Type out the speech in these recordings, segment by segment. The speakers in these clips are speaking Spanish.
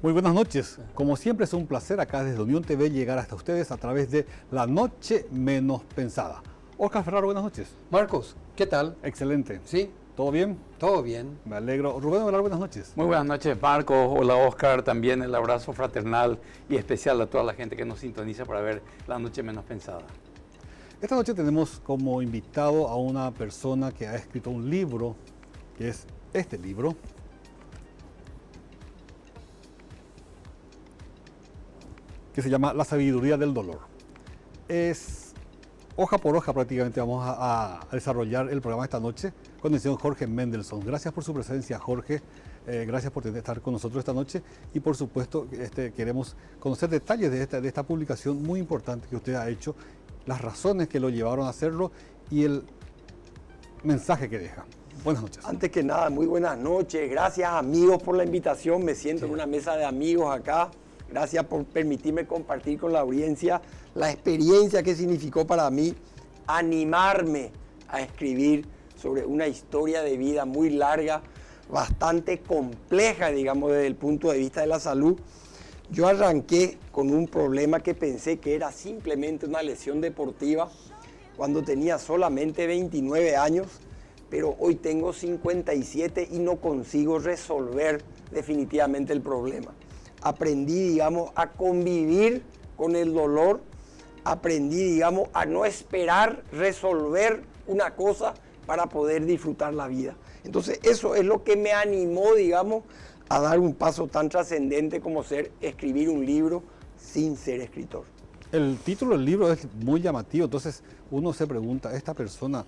Muy buenas noches. Como siempre es un placer acá desde Unión TV llegar hasta ustedes a través de La Noche Menos Pensada. Oscar Ferraro, buenas noches. Marcos, ¿qué tal? Excelente. ¿Sí? ¿Todo bien? Todo bien. Me alegro. Rubén Ovelar, buenas noches. Muy buenas noches, Marcos. Hola, Oscar. También el abrazo fraternal y especial a toda la gente que nos sintoniza para ver La Noche Menos Pensada. Esta noche tenemos como invitado a una persona que ha escrito un libro, que es este libro. Que se llama La Sabiduría del Dolor. Es hoja por hoja prácticamente vamos a desarrollar el programa esta noche con el señor Jorge Mendelsohn. Gracias por su presencia, Jorge. Gracias por estar con nosotros esta noche y por supuesto queremos conocer detalles de esta publicación muy importante que usted ha hecho, las razones que lo llevaron a hacerlo y el mensaje que deja. Buenas noches. Antes que nada, muy buenas noches. Gracias, amigos, por la invitación. Me siento en una mesa de amigos acá. Gracias por permitirme compartir con la audiencia la experiencia que significó para mí animarme a escribir sobre una historia de vida muy larga, bastante compleja, digamos, desde el punto de vista de la salud. Yo arranqué con un problema que pensé que era simplemente una lesión deportiva cuando tenía solamente 29 años, pero hoy tengo 57 y no consigo resolver definitivamente el problema. Aprendí, digamos, a convivir con el dolor, aprendí, digamos, a no esperar resolver una cosa para poder disfrutar la vida. Entonces, eso es lo que me animó, digamos, a dar un paso tan trascendente como escribir un libro sin ser escritor. El título del libro es muy llamativo, entonces uno se pregunta, esta persona,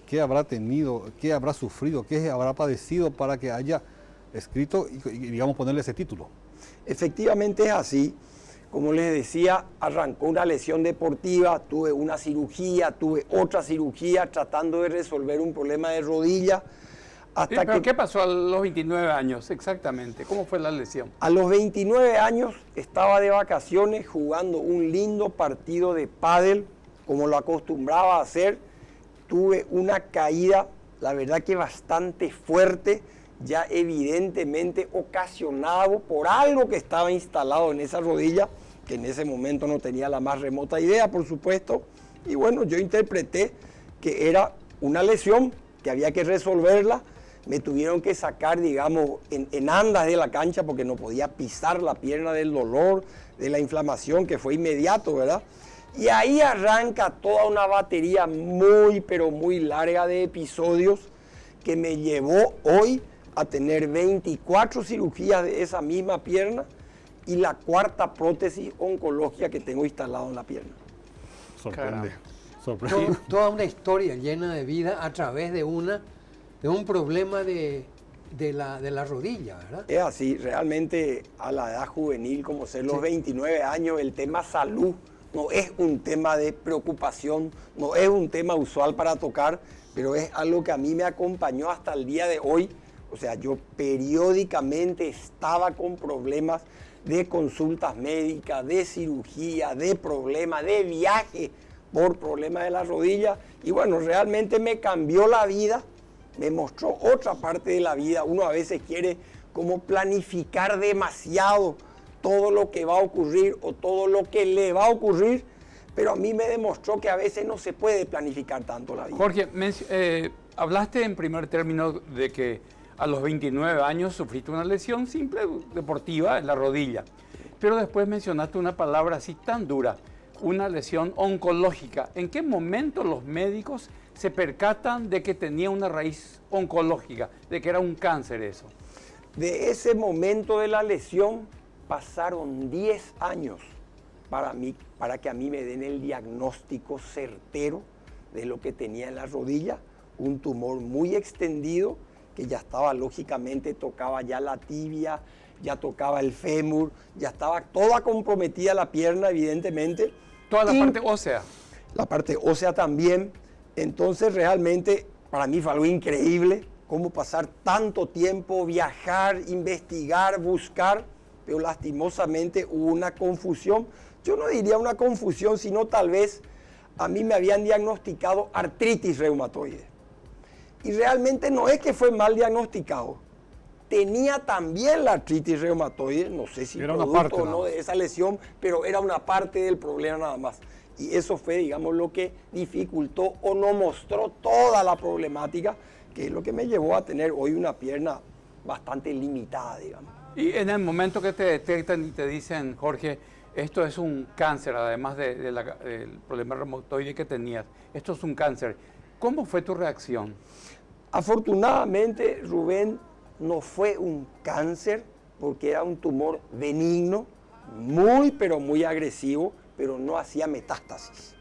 ¿qué habrá tenido, qué habrá sufrido, qué habrá padecido para que haya escrito y digamos, ponerle ese título? Efectivamente es así. Como les decía, arrancó una lesión deportiva, tuve una cirugía, tuve otra cirugía tratando de resolver un problema de rodilla. ¿Pero qué pasó a los 29 años exactamente? ¿Cómo fue la lesión? A los 29 años estaba de vacaciones jugando un lindo partido de pádel, como lo acostumbraba a hacer. Tuve una caída, la verdad que bastante fuerte, ya evidentemente ocasionado por algo que estaba instalado en esa rodilla, que en ese momento no tenía la más remota idea, por supuesto. Y bueno, yo interpreté que era una lesión, que había que resolverla. Me tuvieron que sacar, digamos, en andas de la cancha porque no podía pisar la pierna del dolor, de la inflamación, que fue inmediato, ¿verdad? Y ahí arranca toda una batería muy, pero muy larga de episodios que me llevó hoy a tener 24 cirugías de esa misma pierna y la cuarta prótesis oncológica que tengo instalado en la pierna. Sorprende. Toda una historia llena de vida a través de un problema de la rodilla, ¿verdad? Es así, realmente a la edad juvenil, como ser los 29 años, el tema salud no es un tema de preocupación, no es un tema usual para tocar, pero es algo que a mí me acompañó hasta el día de hoy. O sea, yo periódicamente estaba con problemas de consultas médicas, de cirugía, de problemas, de viaje por problemas de la rodilla. Y bueno, realmente me cambió la vida, me mostró otra parte de la vida. Uno a veces quiere como planificar demasiado todo lo que va a ocurrir o todo lo que le va a ocurrir, pero a mí me demostró que a veces no se puede planificar tanto la vida. Jorge, hablaste en primer término de que a los 29 años sufriste una lesión simple deportiva en la rodilla, pero después mencionaste una palabra así tan dura, una lesión oncológica. ¿En qué momento los médicos se percatan de que tenía una raíz oncológica, de que era un cáncer eso? De ese momento de la lesión pasaron 10 años para que a mí me den el diagnóstico certero de lo que tenía en la rodilla, un tumor muy extendido que ya estaba, lógicamente, tocaba ya la tibia, ya tocaba el fémur, ya estaba toda comprometida la pierna, evidentemente. Toda la parte ósea. La parte ósea también. Entonces, realmente, para mí fue algo increíble, cómo pasar tanto tiempo, viajar, investigar, buscar, pero lastimosamente hubo una confusión. Yo no diría una confusión, sino tal vez a mí me habían diagnosticado artritis reumatoide. Y realmente no es que fue mal diagnosticado. tenía también la artritis reumatoide, no sé si era una producto parte, o no de esa lesión, pero era una parte del problema nada más. Y eso fue, digamos, lo que dificultó o no mostró toda la problemática, que es lo que me llevó a tener hoy una pierna bastante limitada, digamos. Y en el momento que te detectan y te dicen, Jorge, esto es un cáncer, además del problema reumatoide que tenías, esto es un cáncer, ¿cómo fue tu reacción? Afortunadamente, Rubén, no fue un cáncer porque era un tumor benigno, muy pero muy agresivo, pero no hacía metástasis.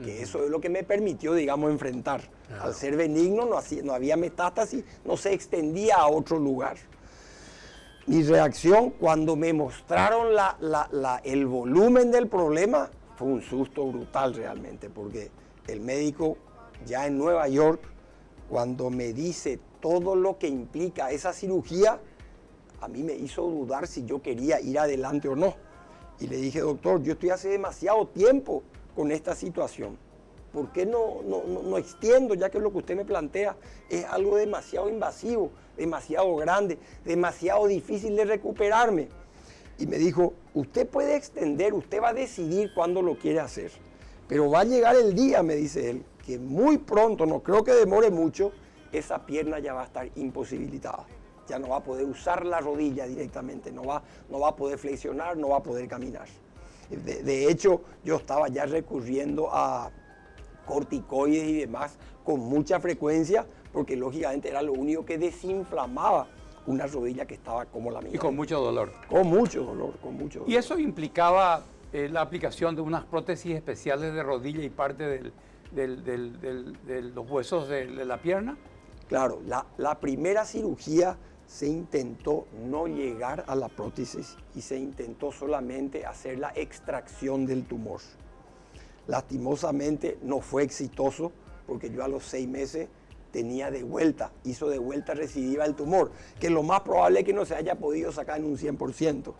Que eso es lo que me permitió, digamos, enfrentar. Al ser benigno no había metástasis, no se extendía a otro lugar. Mi reacción cuando me mostraron el volumen del problema fue un susto brutal realmente, porque el médico ya en Nueva York, cuando me dice todo lo que implica esa cirugía, a mí me hizo dudar si yo quería ir adelante o no. Y le dije, doctor, yo estoy hace demasiado tiempo con esta situación. ¿Por qué no extiendo, ya que lo que usted me plantea es algo demasiado invasivo, demasiado grande, demasiado difícil de recuperarme? Y me dijo, usted puede extender, usted va a decidir cuándo lo quiere hacer. Pero va a llegar el día, me dice él, que muy pronto, no creo que demore mucho, esa pierna ya va a estar imposibilitada. Ya no va a poder usar la rodilla directamente, no va a poder flexionar, no va a poder caminar. De hecho, yo estaba ya recurriendo a corticoides y demás con mucha frecuencia, porque lógicamente era lo único que desinflamaba una rodilla que estaba como la mía. Y con mucho dolor. Con mucho dolor, con mucho dolor. ¿Y eso implicaba la aplicación de unas prótesis especiales de rodilla y parte de los huesos de la pierna? Claro, la primera cirugía se intentó no llegar a la prótesis y se intentó solamente hacer la extracción del tumor. Lastimosamente no fue exitoso porque yo a los 6 meses hizo de vuelta recidiva el tumor, que lo más probable es que no se haya podido sacar en un 100%.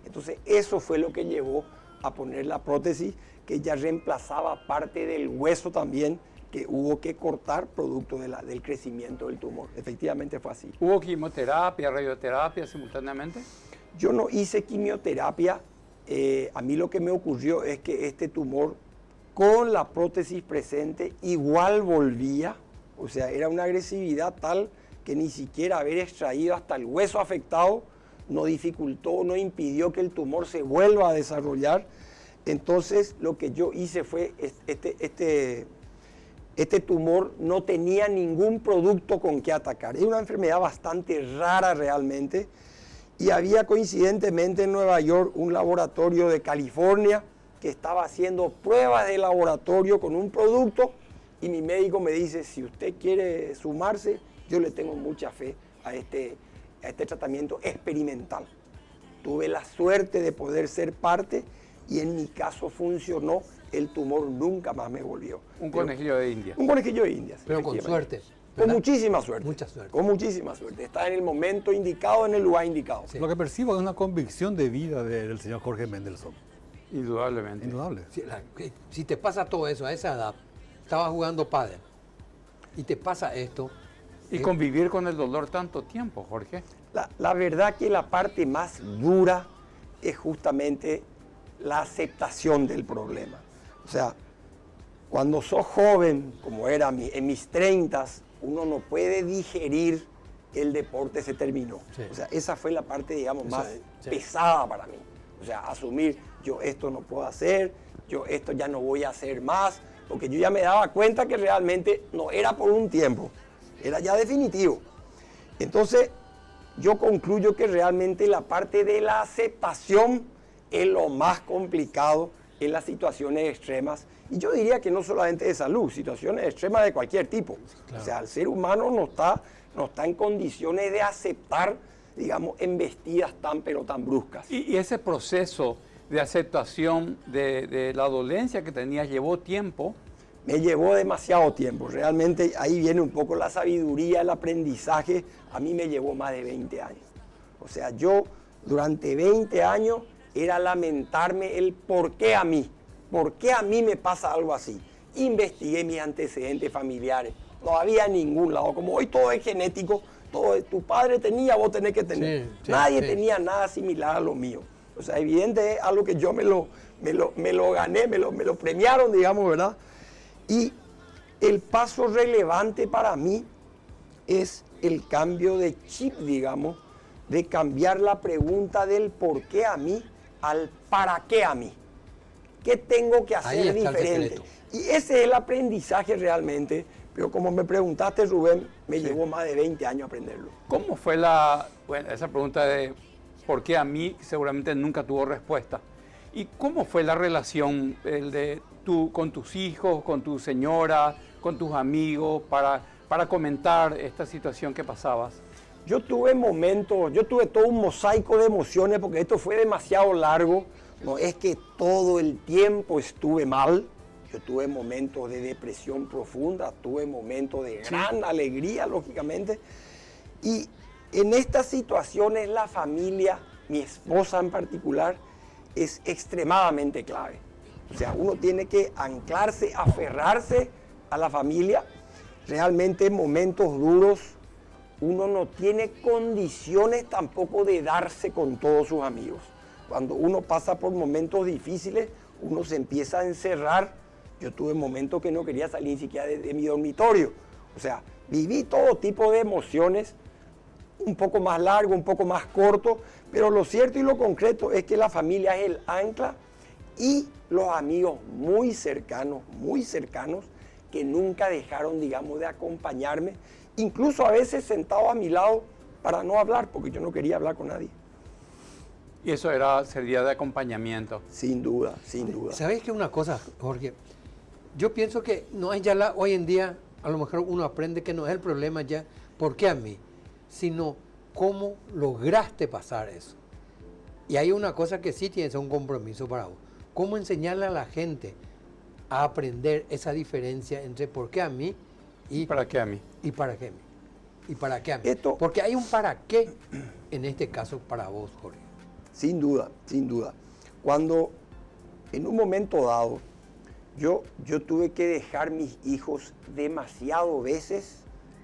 Entonces eso fue lo que llevó a poner la prótesis, que ya reemplazaba parte del hueso también, que hubo que cortar producto del crecimiento del tumor. Efectivamente fue así. ¿Hubo quimioterapia, radioterapia simultáneamente? Yo no hice quimioterapia. A mí lo que me ocurrió es que este tumor, con la prótesis presente, igual volvía. O sea, era una agresividad tal que ni siquiera haber extraído hasta el hueso afectado no dificultó, no impidió que el tumor se vuelva a desarrollar. Entonces, lo que yo hice fue este tumor no tenía ningún producto con que atacar. Es una enfermedad bastante rara realmente. Y había coincidentemente en Nueva York un laboratorio de California que estaba haciendo pruebas de laboratorio con un producto. Y mi médico me dice, si usted quiere sumarse, yo le tengo mucha fe a este tratamiento experimental. Tuve la suerte de poder ser parte y en mi caso funcionó. El tumor nunca más me volvió. Un conejillo de Indias. Un conejillo de Indias. Pero con suerte. Con muchísima suerte. Mucha suerte. Con muchísima suerte. Está en el momento indicado, en el lugar indicado. Sí. Lo que percibo es una convicción de vida del señor Jorge Mendelssohn. Indudablemente. Indudable. Si te pasa todo eso a esa edad, estabas jugando pádel y te pasa esto. Y convivir con el dolor tanto tiempo, Jorge. La verdad que la parte más dura es justamente la aceptación del problema. O sea, cuando sos joven, como era en mis 30s, uno no puede digerir el deporte se terminó. Sí. O sea, esa fue la parte, digamos, más sí. pesada para mí. O sea, asumir, yo esto no puedo hacer, yo esto ya no voy a hacer más, porque yo ya me daba cuenta que realmente no era por un tiempo, era ya definitivo. Entonces, yo concluyo que realmente la parte de la aceptación es lo más complicado en las situaciones extremas. Y yo diría que no solamente de salud, situaciones extremas de cualquier tipo. Claro. O sea, el ser humano no está en condiciones de aceptar, digamos, embestidas tan bruscas. Y ese proceso de aceptación de la dolencia que tenías llevó tiempo. Me llevó demasiado tiempo. Realmente ahí viene un poco la sabiduría, el aprendizaje. A mí me llevó más de 20 años. O sea, yo durante 20 años era lamentarme el por qué a mí me pasa algo así. Investigué mis antecedentes familiares. No había ningún lado. Como hoy todo es genético, todo tu padre tenía, vos tenés que tener. Sí, Nadie sí. tenía nada similar a lo mío. O sea, evidente es algo que yo me lo gané, me lo premiaron, digamos, ¿verdad? Y el paso relevante para mí es el cambio de chip, digamos, de cambiar la pregunta del por qué a mí al para qué a mí. ¿Qué tengo que Ahí hacer está el diferente? secreto. Y ese es el aprendizaje realmente, pero como me preguntaste, Rubén, me llevó más de 20 años aprenderlo. ¿Cómo fue esa pregunta de por qué a mí seguramente nunca tuvo respuesta? ¿Y cómo fue la relación con tus hijos, con tu señora, con tus amigos para comentar esta situación que pasabas? Yo tuve momentos, yo tuve todo un mosaico de emociones porque esto fue demasiado largo. No es que todo el tiempo estuve mal. Yo tuve momentos de depresión profunda, tuve momentos de gran alegría, lógicamente. Y en estas situaciones la familia, mi esposa en particular, es extremadamente clave. O sea, uno tiene que anclarse, aferrarse a la familia. Realmente en momentos duros uno no tiene condiciones tampoco de darse con todos sus amigos. Cuando uno pasa por momentos difíciles, uno se empieza a encerrar. Yo tuve momentos que no quería salir ni siquiera de mi dormitorio. O sea, viví todo tipo de emociones, un poco más largo, un poco más corto, pero lo cierto y lo concreto es que la familia es el ancla y los amigos muy cercanos, que nunca dejaron, digamos, de acompañarme, incluso a veces sentado a mi lado para no hablar, porque yo no quería hablar con nadie. Y eso sería de acompañamiento. Sin duda, sin duda. ¿Sabes qué una cosa, Jorge? Yo pienso que no es ya hoy en día, a lo mejor uno aprende que no es el problema ya, ¿por qué a mí? Sino cómo lograste pasar eso. Y hay una cosa que sí tienes un compromiso para vos. ¿Cómo enseñarle a la gente a aprender esa diferencia entre por qué a mí y ¿Para qué a mí? y para qué a mí? Y para qué a mí. Esto- Porque hay un para qué en este caso para vos, Jorge. Sin duda, sin duda. Cuando en un momento dado yo tuve que dejar mis hijos demasiado veces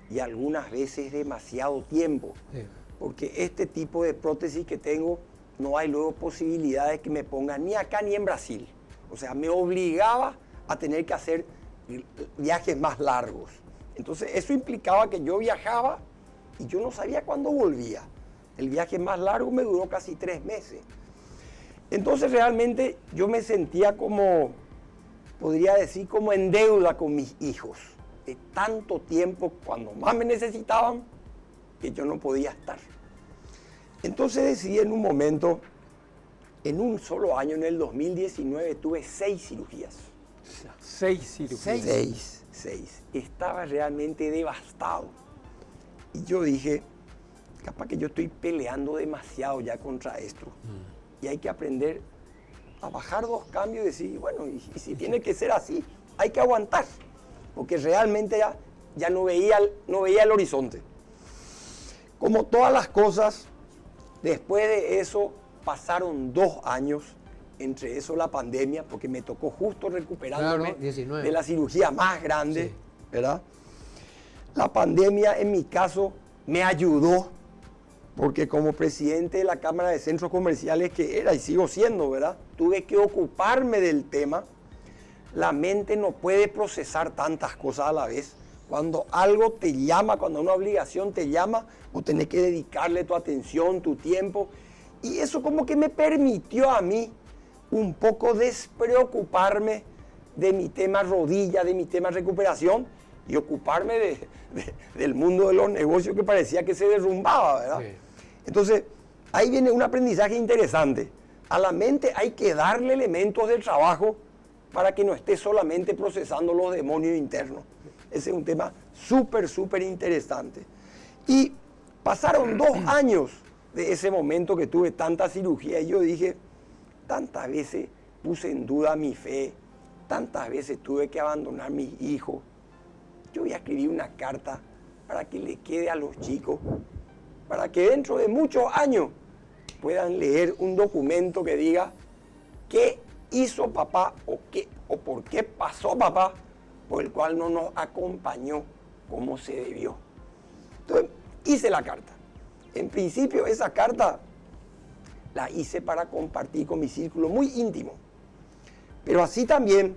y algunas veces demasiado tiempo, Sí. porque este tipo de prótesis que tengo no hay luego posibilidades que me pongan ni acá ni en Brasil. O sea, me obligaba a tener que hacer viajes más largos. Entonces eso implicaba que yo viajaba y yo no sabía cuándo volvía. El viaje más largo me duró casi 3 meses. Entonces realmente yo me sentía como, podría decir, como en deuda con mis hijos. De tanto tiempo, cuando más me necesitaban, que yo no podía estar. Entonces decidí en un momento, en un solo año, en el 2019, tuve 6 cirugías. 6 cirugías. 6. Estaba realmente devastado. Y yo dije, capaz que yo estoy peleando demasiado ya contra esto. Y hay que aprender a bajar 2 cambios y decir, bueno, y si tiene que ser así, hay que aguantar. Porque realmente ya no veía el horizonte. Como todas las cosas, después de eso pasaron 2 años, entre eso la pandemia, porque me tocó justo recuperándome Claro, 19. de la cirugía más grande, Sí. ¿verdad? La pandemia en mi caso me ayudó, porque como presidente de la Cámara de Centros Comerciales que era y sigo siendo, ¿verdad? Tuve que ocuparme del tema. La mente no puede procesar tantas cosas a la vez. Cuando algo te llama, cuando una obligación te llama, vos tenés que dedicarle tu atención, tu tiempo. Y eso como que me permitió a mí un poco despreocuparme de mi tema rodilla, de mi tema recuperación y ocuparme del mundo de los negocios que parecía que se derrumbaba, ¿verdad? Sí. Entonces, ahí viene un aprendizaje interesante. A la mente hay que darle elementos del trabajo para que no esté solamente procesando los demonios internos. Ese es un tema súper, súper interesante. Y pasaron 2 años de ese momento que tuve tanta cirugía y yo dije, tantas veces puse en duda mi fe, tantas veces tuve que abandonar a mis hijos. Yo voy a escribir una carta para que le quede a los chicos, para que dentro de muchos años puedan leer un documento que diga qué hizo papá o por qué pasó papá, por el cual no nos acompañó como se debió. Entonces, hice la carta. En principio esa carta la hice para compartir con mi círculo muy íntimo. Pero así también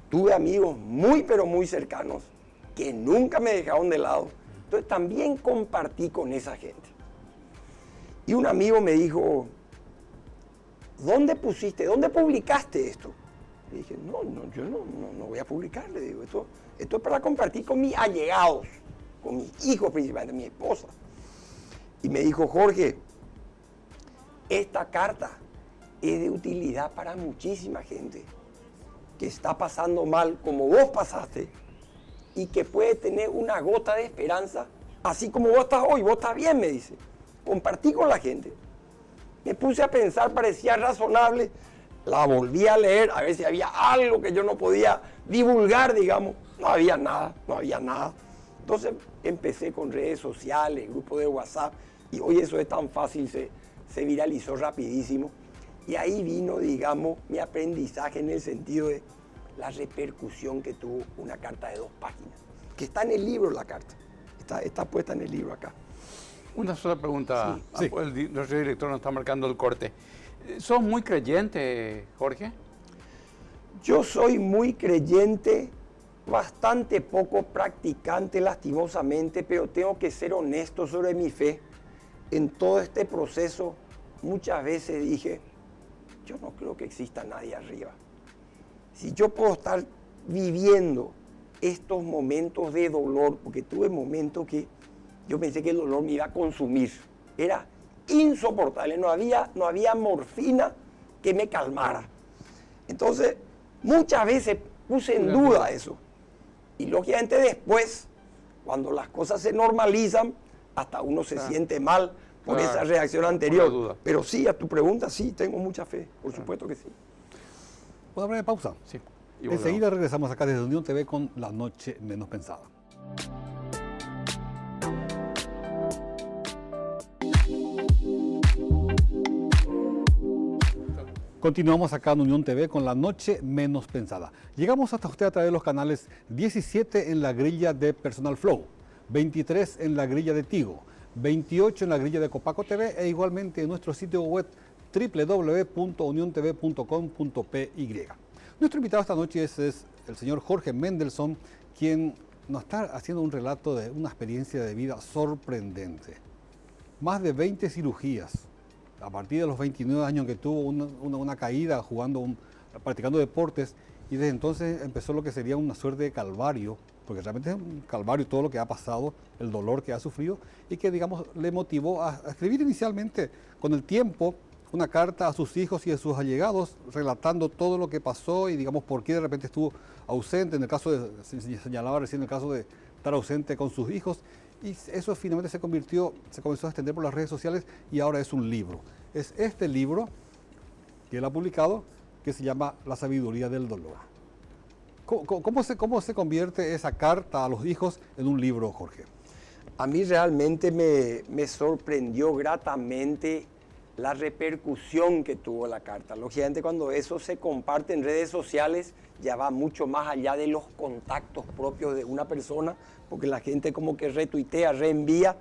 tuve amigos muy pero muy cercanos que nunca me dejaron de lado. Entonces también compartí con esa gente. Y un amigo me dijo, ¿dónde publicaste esto? Le dije, yo no voy a publicar, le digo, esto es para compartir con mis allegados, con mis hijos principalmente, mi esposa. Y me dijo, Jorge, esta carta es de utilidad para muchísima gente que está pasando mal como vos pasaste y que puede tener una gota de esperanza, así como vos estás hoy, vos estás bien, me dice. Compartí con la gente. Me puse a pensar, parecía razonable, la volví a leer, a ver si había algo que yo no podía divulgar, digamos. No había nada. Entonces empecé con redes sociales, grupos de WhatsApp, y hoy eso es tan fácil, se viralizó rapidísimo. Y ahí vino, digamos, mi aprendizaje en el sentido de la repercusión que tuvo una carta de 2 páginas, que está en el libro la carta, está puesta en el libro acá. Una sola pregunta, Sí. Nuestro director nos está marcando el corte. ¿Sos muy creyente, Jorge? Yo soy muy creyente, bastante poco practicante lastimosamente, pero tengo que ser honesto sobre mi fe. En todo este proceso muchas veces dije, yo no creo que exista nadie arriba. Si yo puedo estar viviendo estos momentos de dolor, porque tuve momentos que yo pensé que el dolor me iba a consumir, era insoportable, no había morfina que me calmara. Entonces, muchas veces puse en duda eso. Y lógicamente después, cuando las cosas se normalizan, hasta uno se siente mal por esa reacción anterior. Pero sí, a tu pregunta, sí, tengo mucha fe, por supuesto que sí. ¿Puedo hablar de pausa? Sí. Enseguida regresamos acá desde Unión TV con La Noche Menos Pensada. Continuamos acá en Unión TV con La Noche Menos Pensada. Llegamos hasta usted a través de los canales 17 en la grilla de Personal Flow, 23 en la grilla de Tigo, 28 en la grilla de Copaco TV e igualmente en nuestro sitio web www.uniontv.com.py. Nuestro invitado esta noche es el señor Jorge Mendelsohn, quien nos está haciendo un relato de una experiencia de vida sorprendente. Más de 20 cirugías. A partir de los 29 años que tuvo una caída practicando deportes, y desde entonces empezó lo que sería una suerte de calvario, porque realmente es un calvario todo lo que ha pasado, el dolor que ha sufrido, y que, digamos, le motivó a escribir inicialmente, con el tiempo, una carta a sus hijos y a sus allegados, relatando todo lo que pasó y, digamos, por qué de repente estuvo ausente, en el caso se señalaba recién el caso de estar ausente con sus hijos, y eso finalmente se comenzó a extender por las redes sociales y ahora es un libro. Es este libro que él ha publicado que se llama La Sabiduría del Dolor. ¿Cómo se convierte esa carta a los hijos en un libro, Jorge? A mí realmente me sorprendió gratamente la repercusión que tuvo la carta. Lógicamente cuando eso se comparte en redes sociales ya va mucho más allá de los contactos propios de una persona, porque la gente como que retuitea, reenvía,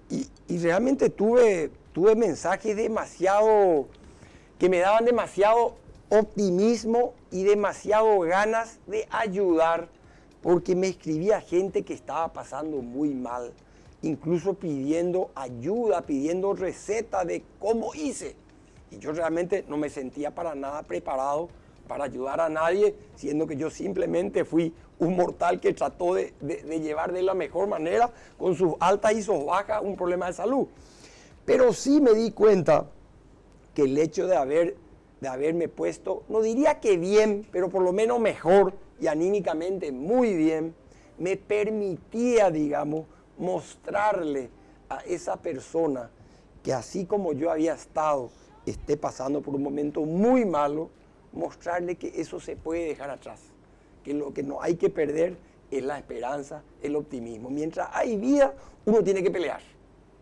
y realmente tuve mensajes que me daban demasiado optimismo y demasiado ganas de ayudar, porque me escribía gente que estaba pasando muy mal, incluso pidiendo ayuda, pidiendo receta de cómo hice. Y yo realmente no me sentía para nada preparado para ayudar a nadie, siendo que yo simplemente fui un mortal que trató de llevar de la mejor manera, con sus altas y sus bajas, un problema de salud. Pero sí me di cuenta que el hecho de haberme puesto, no diría que bien, pero por lo menos mejor y anímicamente muy bien, me permitía, digamos, mostrarle a esa persona que así como yo había estado, esté pasando por un momento muy malo, mostrarle que eso se puede dejar atrás, que lo que no hay que perder es la esperanza, el optimismo. Mientras hay vida, uno tiene que pelear,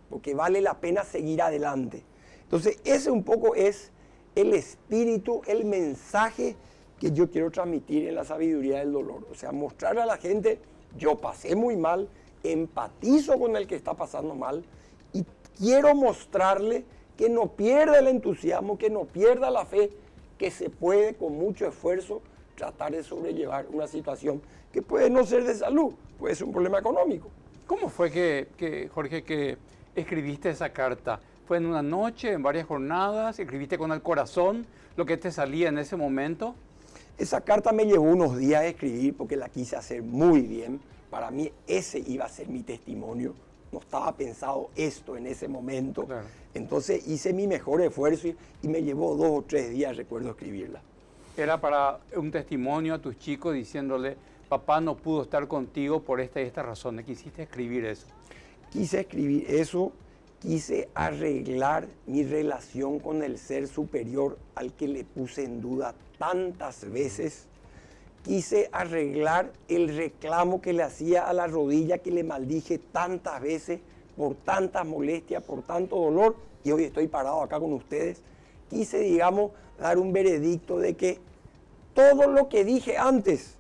porque vale la pena seguir adelante. Entonces, ese un poco es el espíritu, el mensaje que yo quiero transmitir en La Sabiduría del Dolor. O sea, mostrarle a la gente, yo pasé muy mal empatizo con el que está pasando mal y quiero mostrarle que no pierda el entusiasmo, que no pierda la fe, que se puede con mucho esfuerzo tratar de sobrellevar una situación que puede no ser de salud, puede ser un problema económico. ¿Cómo fue Jorge, que escribiste esa carta? ¿Fue en una noche, en varias jornadas? ¿Escribiste con el corazón lo que te salía en ese momento? Esa carta me llevó unos días a escribir porque la quise hacer muy bien. Para mí ese iba a ser mi testimonio. No estaba pensado esto en ese momento. Claro. Entonces hice mi mejor esfuerzo y me llevó 2 o 3 días, recuerdo, escribirla. Era para un testimonio a tus chicos diciéndole, papá no pudo estar contigo por esta y esta razón. ¿Quisiste escribir eso? Quise escribir eso, quise arreglar mi relación con el ser superior al que le puse en duda tantas veces. Quise arreglar el reclamo que le hacía a la rodilla, que le maldije tantas veces por tantas molestias, por tanto dolor, y hoy estoy parado acá con ustedes. Quise, digamos, dar un veredicto de que todo lo que dije antes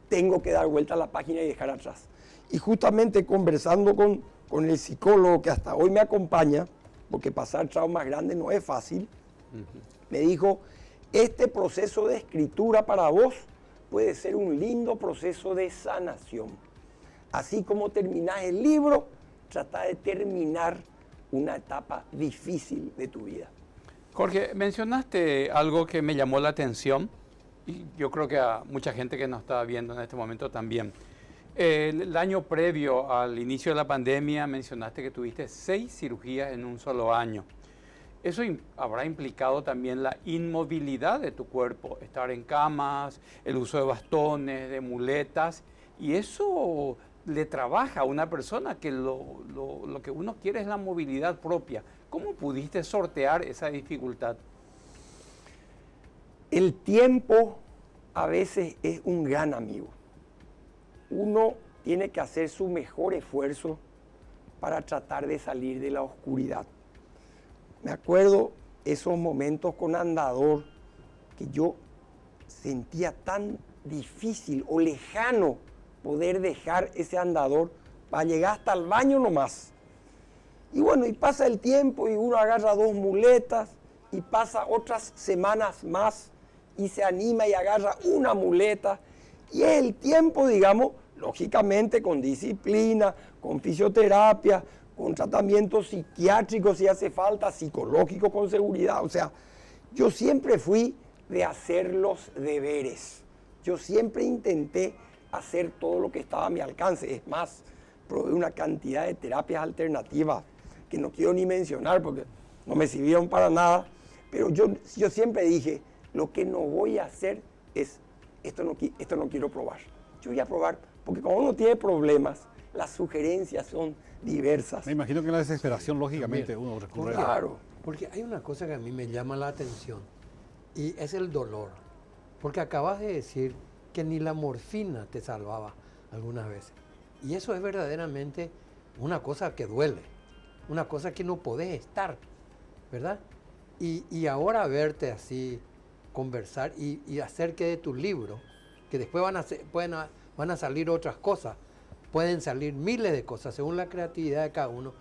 tengo que dar vuelta a la página y dejar atrás. Y justamente conversando con el psicólogo que hasta hoy me acompaña, porque pasar traumas grandes no es fácil, me dijo, este proceso de escritura para vos puede ser un lindo proceso de sanación. Así como terminás el libro, trata de terminar una etapa difícil de tu vida. Jorge, mencionaste algo que me llamó la atención y yo creo que a mucha gente que nos está viendo en este momento también. El año previo al inicio de la pandemia mencionaste que tuviste 6 cirugías en un solo año. Eso habrá implicado también la inmovilidad de tu cuerpo, estar en camas, el uso de bastones, de muletas, y eso le trabaja a una persona que lo que uno quiere es la movilidad propia. ¿Cómo pudiste sortear esa dificultad? El tiempo a veces es un gran amigo. Uno tiene que hacer su mejor esfuerzo para tratar de salir de la oscuridad. Me acuerdo esos momentos con andador que yo sentía tan difícil o lejano poder dejar ese andador para llegar hasta el baño nomás. Y bueno, y pasa el tiempo y uno agarra 2 muletas y pasa otras semanas más y se anima y agarra una muleta. Y es el tiempo, digamos, lógicamente con disciplina, con fisioterapia, con tratamiento psiquiátrico si hace falta, psicológico con seguridad. O sea, yo siempre fui de hacer los deberes. Yo siempre intenté hacer todo lo que estaba a mi alcance. Es más, probé una cantidad de terapias alternativas que no quiero ni mencionar porque no me sirvieron para nada. Pero yo siempre dije, lo que no voy a hacer es, esto no quiero probar. Yo voy a probar, porque cuando uno tiene problemas, las sugerencias son diversas. Me imagino que en la desesperación, lógicamente, También. uno recurre a... Claro. Porque hay una cosa que a mí me llama la atención y es el dolor. Porque acabas de decir que ni la morfina te salvaba algunas veces. Y eso es verdaderamente una cosa que duele, una cosa que no podés estar, ¿verdad? Y ahora verte así, conversar y hacer que de tu libro, que después van a salir otras cosas, pueden salir miles de cosas según la creatividad de cada uno,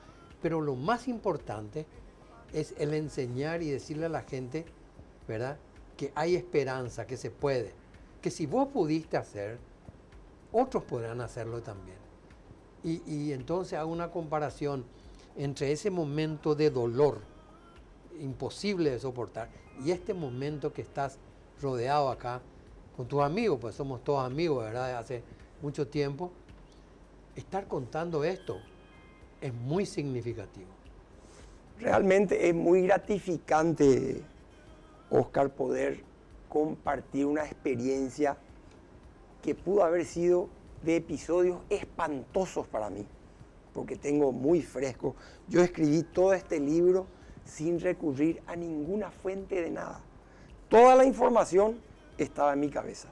pero lo más importante es el enseñar y decirle a la gente, ¿verdad?, que hay esperanza, que se puede, que si vos pudiste hacer, otros podrán hacerlo también. Y entonces hago una comparación entre ese momento de dolor imposible de soportar y este momento que estás rodeado acá con tus amigos, pues somos todos amigos, ¿verdad?, de hace mucho tiempo. Estar contando esto es muy significativo. Realmente es muy gratificante, Oscar, poder compartir una experiencia que pudo haber sido de episodios espantosos para mí, porque tengo muy fresco. Yo escribí todo este libro sin recurrir a ninguna fuente de nada. Toda la información estaba en mi cabeza.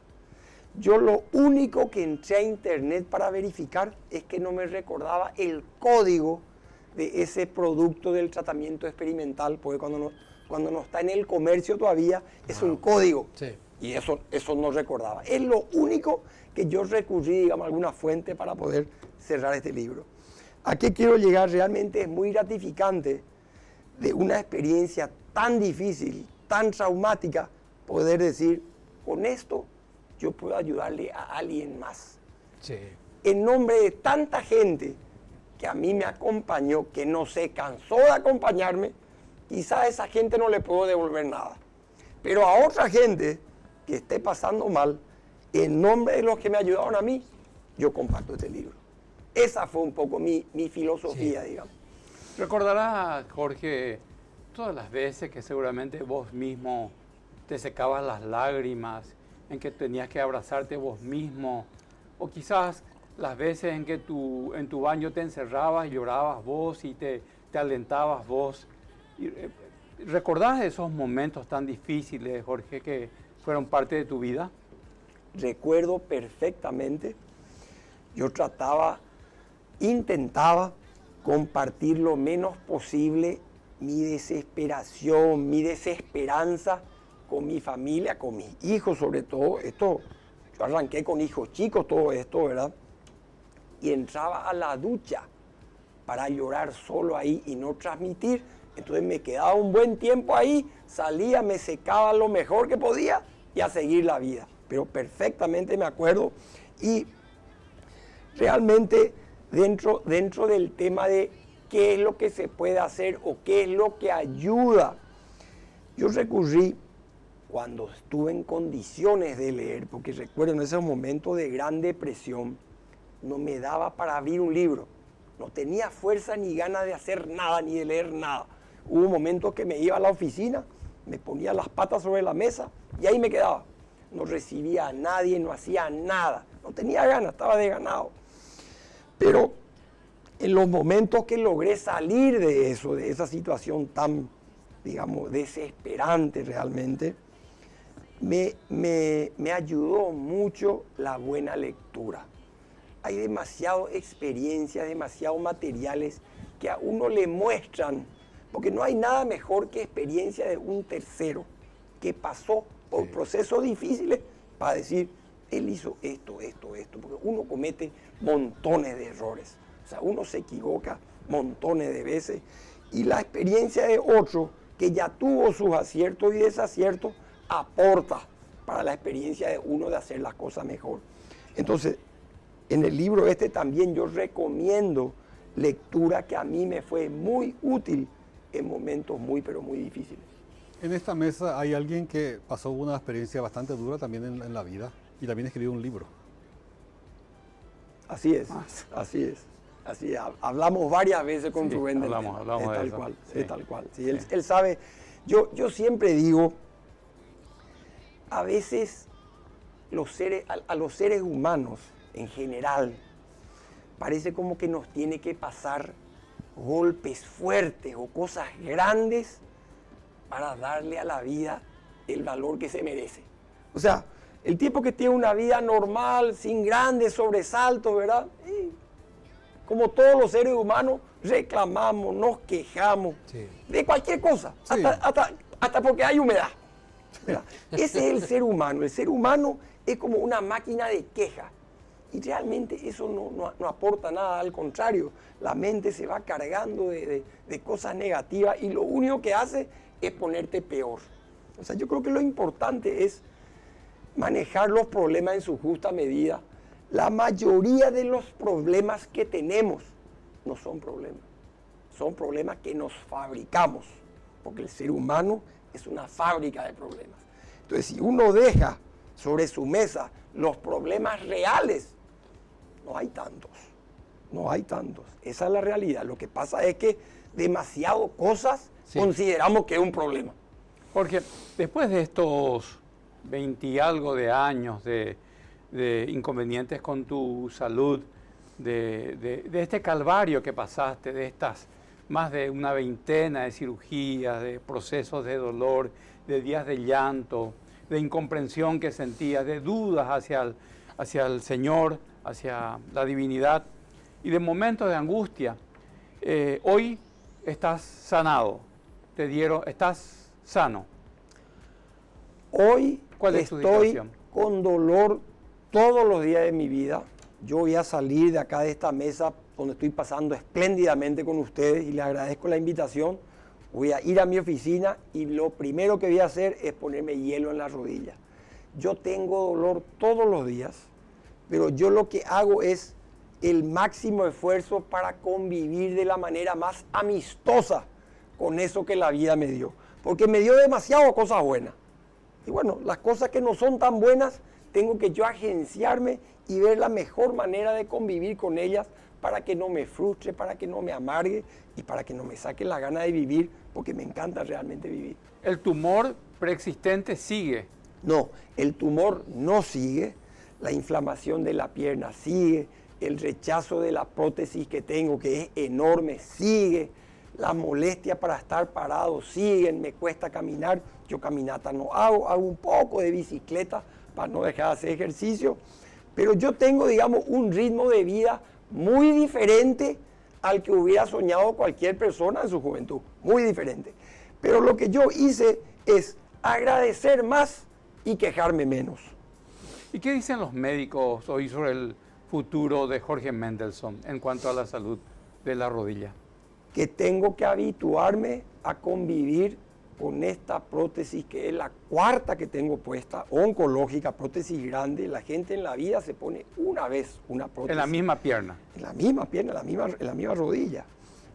Yo lo único que entré a internet para verificar es que no me recordaba el código de ese producto del tratamiento experimental, porque cuando no está en el comercio todavía es un código. Sí. Y eso no recordaba. Es lo único que yo recurrí, digamos, a alguna fuente para poder cerrar este libro. ¿A qué quiero llegar? Realmente es muy gratificante de una experiencia tan difícil, tan traumática, poder decir, con esto yo puedo ayudarle a alguien más. Sí. En nombre de tanta gente que a mí me acompañó, que no se cansó de acompañarme, quizás a esa gente no le puedo devolver nada. Pero a otra gente que esté pasando mal, en nombre de los que me ayudaron a mí, yo comparto este libro. Esa fue un poco mi filosofía, sí, digamos. Recordarás, Jorge, todas las veces que seguramente vos mismo te secabas las lágrimas, en que tenías que abrazarte vos mismo, o quizás las veces en que en tu baño te encerrabas y llorabas vos y te alentabas vos. ¿Recordás esos momentos tan difíciles, Jorge, que fueron parte de tu vida? Recuerdo perfectamente. Yo intentaba compartir lo menos posible mi desesperación, mi desesperanza con mi familia, con mis hijos sobre todo. Yo arranqué con hijos chicos, todo esto, ¿verdad? Y entraba a la ducha para llorar solo ahí y no transmitir. Entonces me quedaba un buen tiempo ahí, salía, me secaba lo mejor que podía y a seguir la vida. Pero perfectamente me acuerdo. Y realmente dentro del tema de qué es lo que se puede hacer o qué es lo que ayuda, yo recurrí cuando estuve en condiciones de leer, porque recuerdo en esos momentos de gran depresión, no me daba para abrir un libro. No tenía fuerza ni ganas de hacer nada, ni de leer nada. Hubo momentos que me iba a la oficina, me ponía las patas sobre la mesa y ahí me quedaba. No recibía a nadie, no hacía nada. No tenía ganas, estaba desganado. Pero en los momentos que logré salir de eso, de esa situación tan, digamos, desesperante realmente, me ayudó mucho la buena lectura. Hay demasiadas experiencias, demasiados materiales que a uno le muestran, porque no hay nada mejor que experiencia de un tercero que pasó por procesos difíciles para decir, él hizo esto, porque uno comete montones de errores, o sea, uno se equivoca montones de veces y la experiencia de otro que ya tuvo sus aciertos y desaciertos aporta para la experiencia de uno de hacer las cosas mejor. Entonces, en el libro también yo recomiendo lectura que a mí me fue muy útil en momentos muy, pero muy difíciles. En esta mesa hay alguien que pasó una experiencia bastante dura también en la vida y también escribió un libro. Así es, así es. Así es. Hablamos varias veces con Rubén del tema. Hablamos es de tal eso. cual, Sí. es tal cual. Sí, él sabe, yo siempre digo, a veces a los seres humanos en general parece como que nos tiene que pasar golpes fuertes o cosas grandes para darle a la vida el valor que se merece. O sea, el tipo que tiene una vida normal, sin grandes sobresaltos, ¿verdad? Y como todos los seres humanos, reclamamos, nos quejamos de cualquier cosa, Sí. hasta porque hay humedad, ¿verdad? Ese es el ser humano. El ser humano es como una máquina de queja. Y realmente eso no aporta nada, al contrario, la mente se va cargando de cosas negativas y lo único que hace es ponerte peor. O sea, yo creo que lo importante es manejar los problemas en su justa medida. La mayoría de los problemas que tenemos no son problemas que nos fabricamos, porque el ser humano es una fábrica de problemas. Entonces, si uno deja sobre su mesa los problemas reales, no hay tantos. Esa es la realidad. Lo que pasa es que demasiado cosas consideramos que es un problema. Porque después de estos 20 y algo de años de inconvenientes con tu salud, de este calvario que pasaste, de estas más de una veintena de cirugías, de procesos de dolor, de días de llanto, de incomprensión que sentías, de dudas hacia el Señor, hacia la divinidad y de momentos de angustia, hoy estás sanado, estás sano. Hoy ¿Cuál es tu estoy situación? con dolor todos los días de mi vida. Yo voy a salir de acá de esta mesa donde estoy pasando espléndidamente con ustedes y les agradezco la invitación. Voy a ir a mi oficina y lo primero que voy a hacer es ponerme hielo en la rodilla. Yo tengo dolor todos los días, pero yo lo que hago es el máximo esfuerzo para convivir de la manera más amistosa con eso que la vida me dio. Porque me dio demasiado cosas buenas. Y bueno, las cosas que no son tan buenas, tengo que yo agenciarme y ver la mejor manera de convivir con ellas para que no me frustre, para que no me amargue y para que no me saque la gana de vivir, porque me encanta realmente vivir. ¿El tumor preexistente sigue? No, el tumor no sigue, la inflamación de la pierna sigue, el rechazo de la prótesis que tengo, que es enorme, sigue, las molestias para estar parado siguen, me cuesta caminar, yo caminata no hago un poco de bicicleta para no dejar de hacer ejercicio, pero yo tengo, digamos, un ritmo de vida muy diferente al que hubiera soñado cualquier persona en su juventud, muy diferente. Pero lo que yo hice es agradecer más y quejarme menos. ¿Y qué dicen los médicos hoy sobre el futuro de Jorge Mendelsohn en cuanto a la salud de la rodilla? Que tengo que habituarme a convivir con esta prótesis que es la cuarta que tengo puesta, oncológica, prótesis grande. La gente en la vida se pone una vez una prótesis. En la misma pierna. En la misma pierna, en la misma rodilla.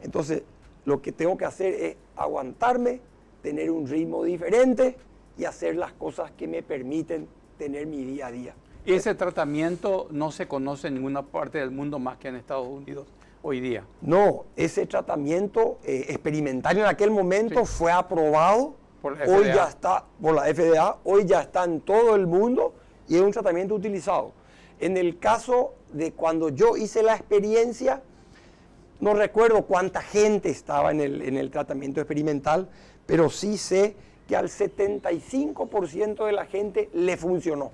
Entonces, lo que tengo que hacer es aguantarme, tener un ritmo diferente y hacer las cosas que me permiten tener mi día a día. ¿Y ese tratamiento no se conoce en ninguna parte del mundo más que en Estados Unidos hoy día? No, ese tratamiento experimental en aquel momento Sí. fue aprobado, Por la hoy FDA. ya está por la FDA, hoy ya está en todo el mundo y es un tratamiento utilizado. En el caso de cuando yo hice la experiencia, no recuerdo cuánta gente estaba en el tratamiento experimental, pero sí sé que al 75% de la gente le funcionó.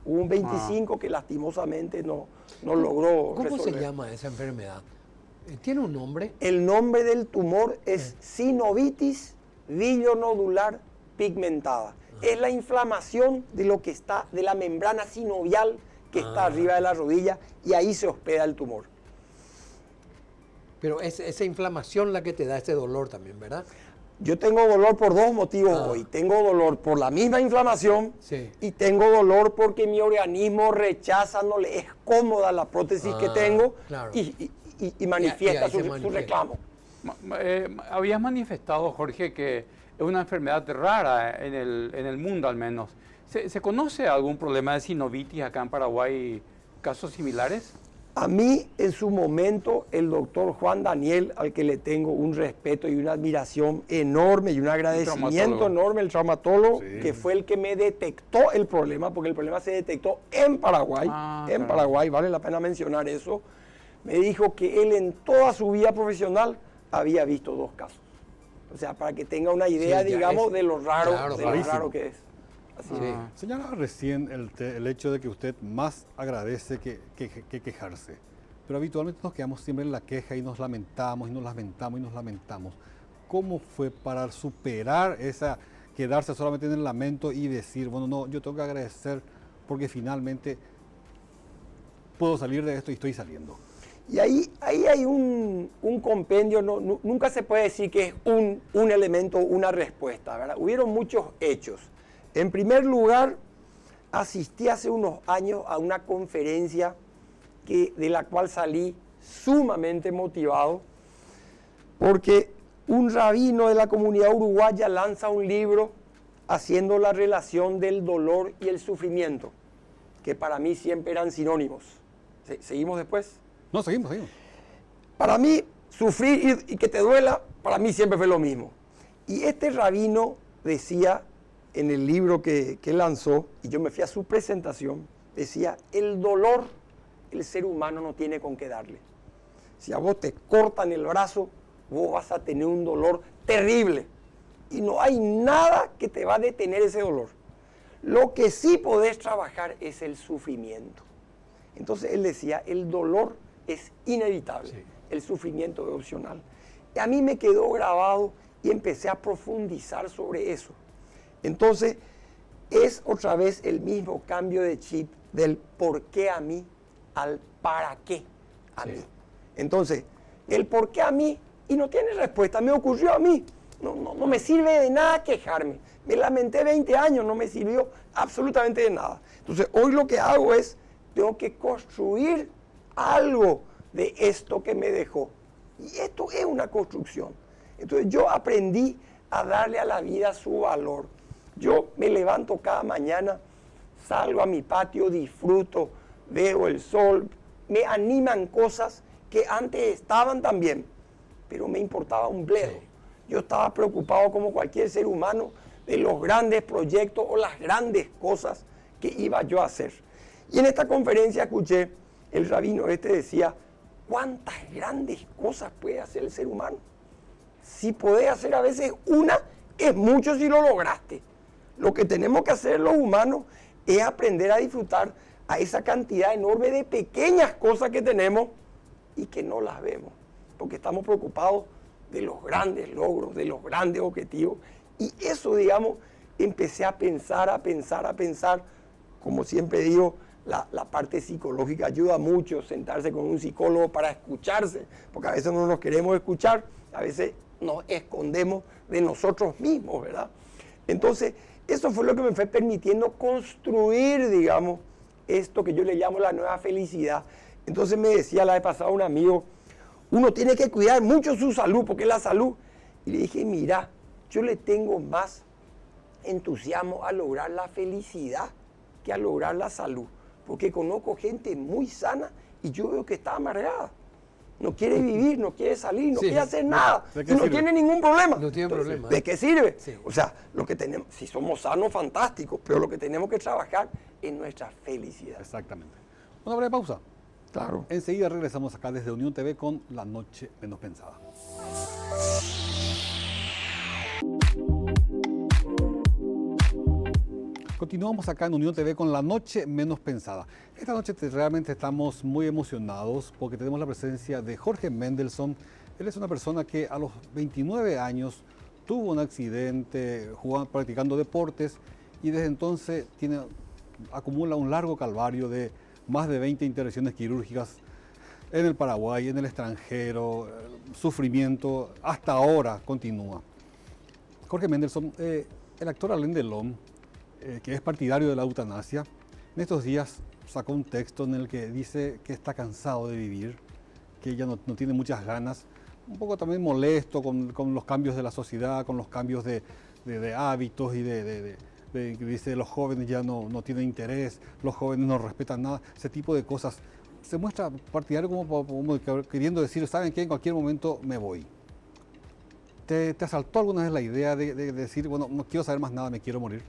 Hubo un 25% que lastimosamente no logró ¿Cómo resolver. se llama esa enfermedad? ¿Tiene un nombre? El nombre del tumor es sinovitis villonodular pigmentada. Es la inflamación de lo que está, de la membrana sinovial que está arriba de la rodilla y ahí se hospeda el tumor. Pero es esa inflamación la que te da ese dolor también, ¿verdad? Yo tengo dolor por dos motivos hoy. Tengo dolor por la misma inflamación Sí. y tengo dolor porque mi organismo rechaza, no le es cómoda la prótesis que tengo claro. y manifiesta ahí se su manifiesta. reclamo. Habías manifestado, Jorge, que es una enfermedad rara en el mundo al menos. ¿Se conoce algún problema de sinovitis acá en Paraguay, casos similares? A mí, en su momento, el doctor Juan Daniel, al que le tengo un respeto y una admiración enorme y un agradecimiento traumatólogo. enorme, el traumatólogo, Sí. que fue el que me detectó el problema, porque el problema se detectó en Paraguay, Claro. Paraguay, vale la pena mencionar eso, me dijo que él en toda su vida profesional había visto 2 casos. O sea, para que tenga una idea, Sí, ya digamos, es- de lo raro, claro, de lo rarísimo. raro que es. Así es. Sí. Señalaba recién el hecho de que usted más agradece que quejarse, pero habitualmente nos quedamos siempre en la queja y nos lamentamos y nos lamentamos y nos lamentamos. ¿Cómo fue para superar quedarse solamente en el lamento y decir, bueno, no, yo tengo que agradecer porque finalmente puedo salir de esto y estoy saliendo? Y ahí hay un compendio, nunca se puede decir que es un elemento, una respuesta, ¿verdad? Hubieron muchos hechos. En primer lugar, asistí hace unos años a una conferencia de la cual salí sumamente motivado, porque un rabino de la comunidad uruguaya lanza un libro haciendo la relación del dolor y el sufrimiento, que para mí siempre eran sinónimos. ¿Seguimos después? No, seguimos. Para mí, sufrir y que te duela, para mí siempre fue lo mismo. Y este rabino decía en el libro que lanzó, y yo me fui a su presentación, decía, el dolor, el ser humano no tiene con qué darle. Si a vos te cortan el brazo, vos vas a tener un dolor terrible. Y no hay nada que te va a detener ese dolor. Lo que sí podés trabajar es el sufrimiento. Entonces él decía, el dolor es inevitable, Sí. el sufrimiento es opcional. Y a mí me quedó grabado y empecé a profundizar sobre eso. Entonces, es otra vez el mismo cambio de chip del por qué a mí al para qué a mí. Entonces, el por qué a mí, y no tiene respuesta, me ocurrió a mí. No me sirve de nada quejarme. Me lamenté 20 años, no me sirvió absolutamente de nada. Entonces, hoy lo que hago es, tengo que construir algo de esto que me dejó. Y esto es una construcción. Entonces, yo aprendí a darle a la vida su valor. Yo me levanto cada mañana, salgo a mi patio, disfruto, veo el sol, me animan cosas que antes estaban también, pero me importaba un bledo. Sí. Yo estaba preocupado como cualquier ser humano de los grandes proyectos o las grandes cosas que iba yo a hacer. Y en esta conferencia escuché, el rabino decía, ¿cuántas grandes cosas puede hacer el ser humano? Si podés hacer a veces una, es mucho si lo lograste. Lo que tenemos que hacer los humanos es aprender a disfrutar a esa cantidad enorme de pequeñas cosas que tenemos y que no las vemos, porque estamos preocupados de los grandes logros, de los grandes objetivos. Y eso, digamos, empecé a pensar, como siempre digo, la parte psicológica ayuda mucho, sentarse con un psicólogo para escucharse, porque a veces no nos queremos escuchar, a veces nos escondemos de nosotros mismos, ¿verdad? Entonces, eso fue lo que me fue permitiendo construir, digamos, esto que yo le llamo la nueva felicidad. Entonces me decía la vez pasada un amigo, uno tiene que cuidar mucho su salud, porque es la salud. Y le dije, mira, yo le tengo más entusiasmo a lograr la felicidad que a lograr la salud. Porque conozco gente muy sana y yo veo que está amargada. No quiere vivir, no quiere salir, no quiere hacer nada. Y no tiene ningún problema. No tiene problema. ¿De qué sirve? Sí. O sea, lo que tenemos, si somos sanos, fantástico, pero lo que tenemos que trabajar es nuestra felicidad. Exactamente. Una breve pausa. Claro. Enseguida regresamos acá desde Unión TV con La Noche Menos Pensada. Continuamos acá en Unión TV con La Noche Menos Pensada. Esta noche realmente estamos muy emocionados porque tenemos la presencia de Jorge Mendelsohn. Él es una persona que a los 29 años tuvo un accidente practicando deportes y desde entonces acumula un largo calvario de más de 20 intervenciones quirúrgicas en el Paraguay, en el extranjero, sufrimiento, hasta ahora continúa. Jorge Mendelsohn, el actor Alain Delon, que es partidario de la eutanasia, en estos días sacó un texto en el que dice que está cansado de vivir, que ella no tiene muchas ganas, un poco también molesto con los cambios de la sociedad, con los cambios de hábitos y dice los jóvenes ya no tienen interés, los jóvenes no respetan nada, ese tipo de cosas. Se muestra partidario como queriendo decir, ¿saben qué? En cualquier momento me voy. ¿Te asaltó alguna vez la idea de decir, bueno, no quiero saber más nada, me quiero morir?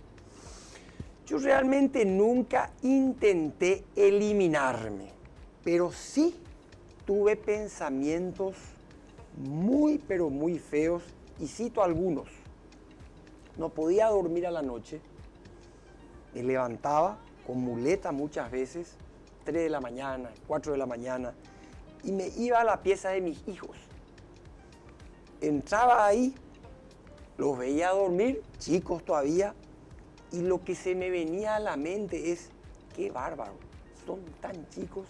Yo realmente nunca intenté eliminarme, pero sí tuve pensamientos muy, pero muy feos, y cito algunos. No podía dormir a la noche, me levantaba con muleta muchas veces, 3 de la mañana, 4 de la mañana, y me iba a la pieza de mis hijos. Entraba ahí, los veía dormir, chicos todavía, y lo que se me venía a la mente es, qué bárbaro, son tan chicos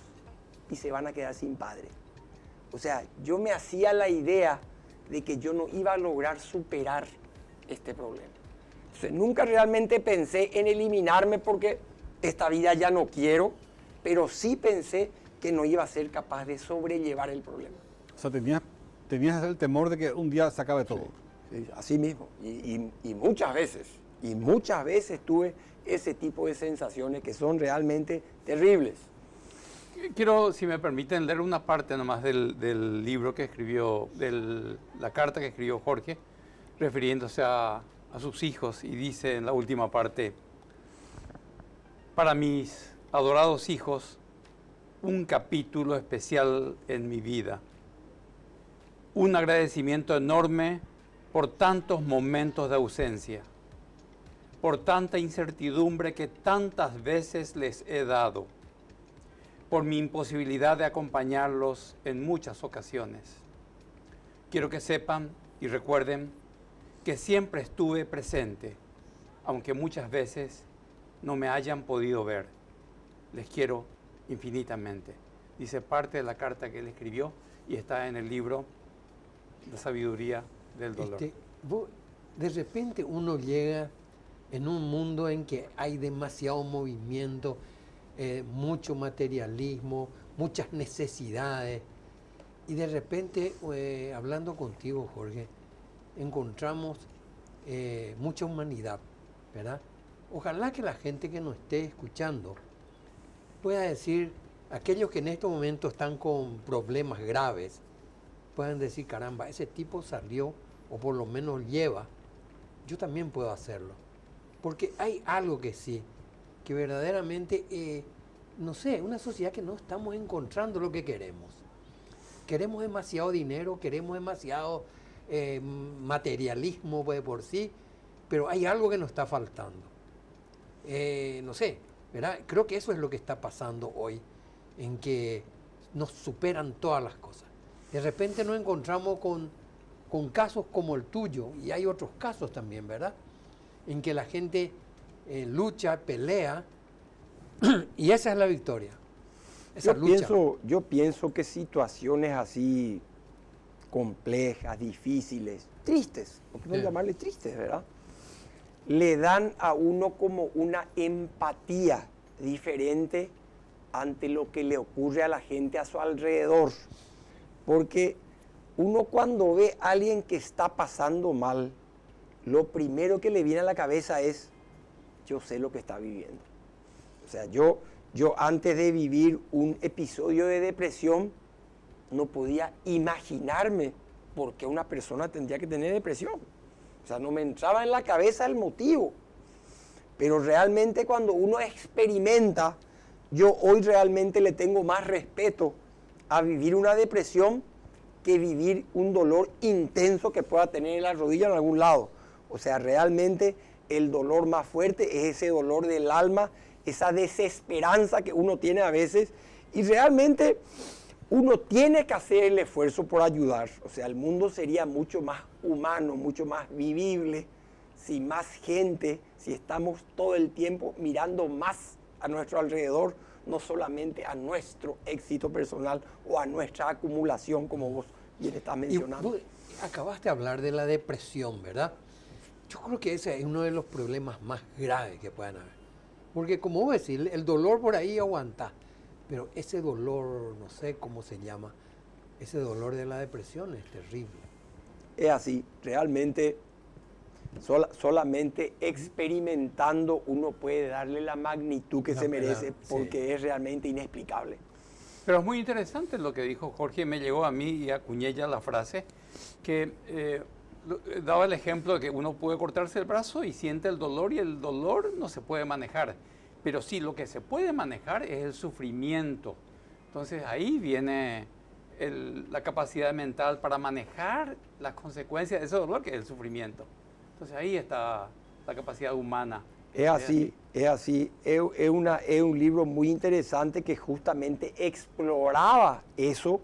y se van a quedar sin padre. O sea, yo me hacía la idea de que yo no iba a lograr superar este problema. Entonces, nunca realmente pensé en eliminarme porque esta vida ya no quiero, pero sí pensé que no iba a ser capaz de sobrellevar el problema. O sea, tenías el temor de que un día se acabe todo. Sí, así mismo. Y muchas veces tuve ese tipo de sensaciones que son realmente terribles. Quiero, si me permiten, leer una parte nomás del libro que escribió, la carta que escribió Jorge, refiriéndose a sus hijos, y dice en la última parte: para mis adorados hijos, un capítulo especial en mi vida, un agradecimiento enorme por tantos momentos de ausencia, por tanta incertidumbre que tantas veces les he dado, por mi imposibilidad de acompañarlos en muchas ocasiones. Quiero que sepan y recuerden que siempre estuve presente, aunque muchas veces no me hayan podido ver. Les quiero infinitamente. Dice parte de la carta que él escribió y está en el libro La sabiduría del dolor. De repente uno llega en un mundo en que hay demasiado movimiento, mucho materialismo, muchas necesidades. Y de repente, hablando contigo, Jorge, encontramos mucha humanidad, ¿verdad? Ojalá que la gente que nos esté escuchando pueda decir, aquellos que en estos momentos están con problemas graves, puedan decir, caramba, ese tipo salió, o por lo menos lleva, yo también puedo hacerlo. Porque hay algo que sí, que verdaderamente, no sé, una sociedad que no estamos encontrando lo que queremos. Queremos demasiado dinero, queremos demasiado materialismo de por sí, pero hay algo que nos está faltando. No sé, ¿verdad? Creo que eso es lo que está pasando hoy, en que nos superan todas las cosas. De repente nos encontramos con casos como el tuyo, y hay otros casos también, ¿verdad? En que la gente lucha, pelea, y esa es la victoria. Esa lucha. Yo pienso que situaciones así complejas, difíciles, tristes, porque no llamarle tristes, ¿verdad? Le dan a uno como una empatía diferente ante lo que le ocurre a la gente a su alrededor. Porque uno cuando ve a alguien que está pasando mal, lo primero que le viene a la cabeza es, yo sé lo que está viviendo. O sea, yo antes de vivir un episodio de depresión, no podía imaginarme por qué una persona tendría que tener depresión. O sea, no me entraba en la cabeza el motivo. Pero realmente cuando uno experimenta, yo hoy realmente le tengo más respeto a vivir una depresión que vivir un dolor intenso que pueda tener en la rodilla en algún lado. O sea, realmente el dolor más fuerte es ese dolor del alma, esa desesperanza que uno tiene a veces, y realmente uno tiene que hacer el esfuerzo por ayudar. O sea, el mundo sería mucho más humano, mucho más vivible, si más gente, si estamos todo el tiempo mirando más a nuestro alrededor, no solamente a nuestro éxito personal o a nuestra acumulación, como vos bien estás mencionando. Y vos acabaste de hablar de la depresión, ¿verdad? Yo creo que ese es uno de los problemas más graves que pueden haber. Porque como vos decís, el dolor por ahí aguanta, pero ese dolor, no sé cómo se llama, ese dolor de la depresión es terrible. Es así, realmente solamente experimentando uno puede darle la magnitud que se merece, porque es realmente inexplicable. Pero es muy interesante lo que dijo Jorge, me llegó a mí y acuñé ya la frase, que daba el ejemplo de que uno puede cortarse el brazo y siente el dolor, y el dolor no se puede manejar. Pero sí, lo que se puede manejar es el sufrimiento. Entonces ahí viene la capacidad mental para manejar las consecuencias de ese dolor, que es el sufrimiento. Entonces ahí está la capacidad humana. Es así. Es un libro muy interesante que justamente exploraba eso,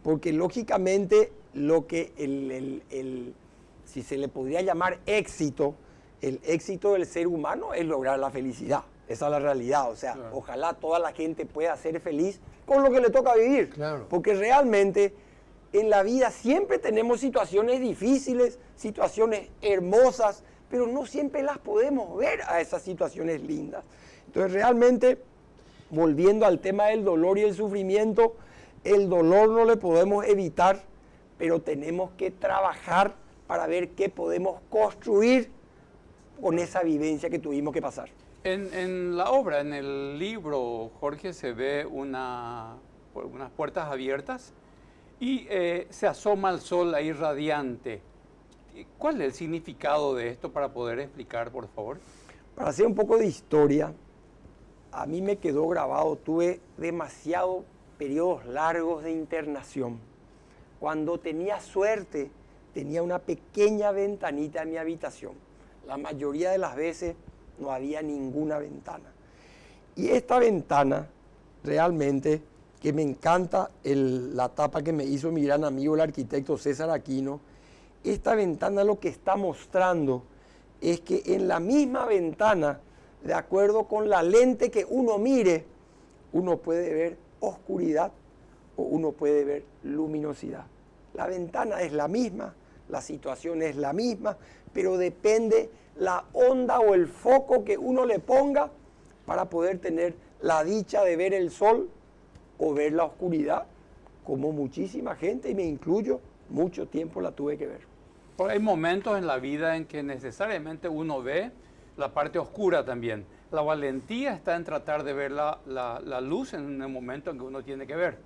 porque lógicamente lo que si se le podría llamar éxito, el éxito del ser humano es lograr la felicidad. Esa es la realidad. O sea, claro, ojalá toda la gente pueda ser feliz con lo que le toca vivir. Claro. Porque realmente en la vida siempre tenemos situaciones difíciles, situaciones hermosas, pero no siempre las podemos ver a esas situaciones lindas. Entonces realmente, volviendo al tema del dolor y el sufrimiento, el dolor no le podemos evitar, pero tenemos que trabajar para ver qué podemos construir con esa vivencia que tuvimos que pasar. En la obra, en el libro, Jorge, se ve unas puertas abiertas y se asoma el sol ahí radiante. ¿Cuál es el significado de esto para poder explicar, por favor? Para hacer un poco de historia, a mí me quedó grabado, tuve demasiados periodos largos de internación. Cuando tenía suerte, tenía una pequeña ventanita en mi habitación. La mayoría de las veces no había ninguna ventana. Y esta ventana, realmente, que me encanta la tapa que me hizo mi gran amigo, el arquitecto César Aquino, esta ventana lo que está mostrando es que en la misma ventana de acuerdo con la lente que uno mire, uno puede ver oscuridad o uno puede ver luminosidad. La ventana es la misma, la situación es la misma, pero depende la onda o el foco que uno le ponga para poder tener la dicha de ver el sol o ver la oscuridad, como muchísima gente, y me incluyo, mucho tiempo la tuve que ver. Porque hay momentos en la vida en que necesariamente uno ve la parte oscura también. La valentía está en tratar de ver la luz en el momento en que uno tiene que ver.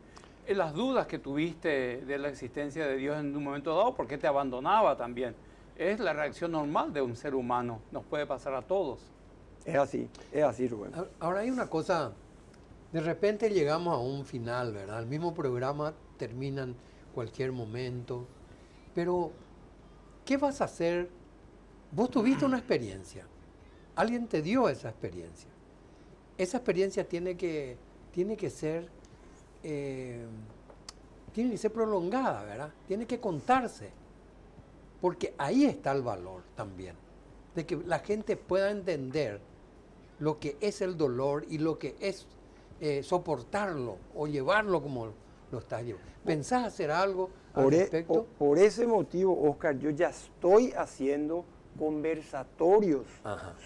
En las dudas que tuviste de la existencia de Dios en un momento dado, porque te abandonaba también. Es la reacción normal de un ser humano, nos puede pasar a todos. Es así, Rubén. Ahora hay una cosa, de repente llegamos a un final, ¿verdad? El mismo programa termina en cualquier momento, pero ¿qué vas a hacer? Vos tuviste una experiencia, alguien te dio esa experiencia. Esa experiencia tiene que ser prolongada, ¿verdad? Tiene que contarse, porque ahí está el valor también, de que la gente pueda entender lo que es el dolor y lo que es soportarlo o llevarlo como lo estás llevando. ¿Pensás hacer algo al respecto? Por ese motivo, Oscar, yo ya estoy haciendo conversatorios